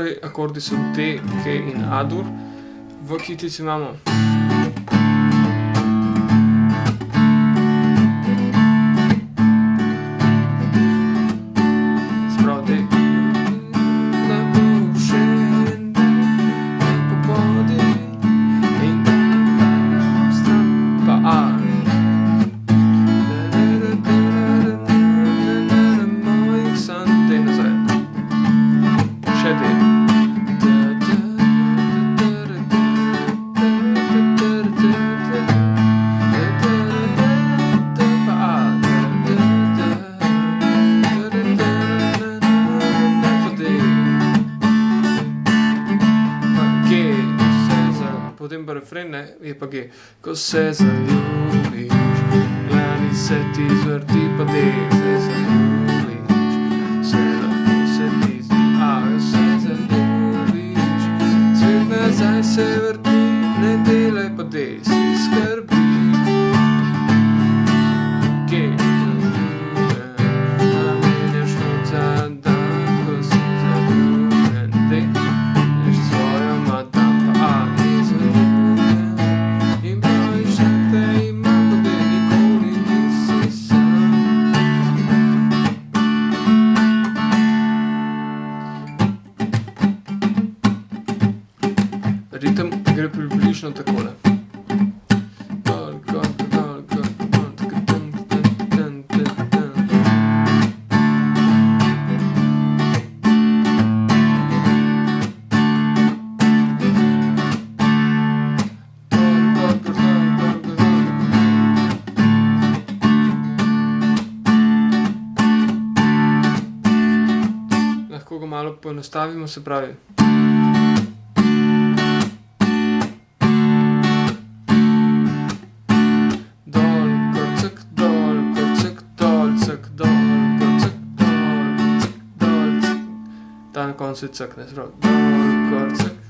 Torej, akordi so D, G in A-dur. V kitici imamo sprav D. Pa A. D nazaj. Še D. Potem pa refren, ne, je pa G. Ko se zaljubiš, glavi se ti zvrti, pa D. Se zaljubiš, se lahko se ti zdi. A, se zaljubiš, svet nazaj se vrti, ne delaj pa D, si skrbi. G. Namenjaš noč za dan, ko si zaljubljen. D. Ješ svojo madam, pa A. Ritem gre približno takole. Lahko ga malo poenostavimo, se pravi. Ta na koncu je cek, ne, se pravi, dol, gor, cek.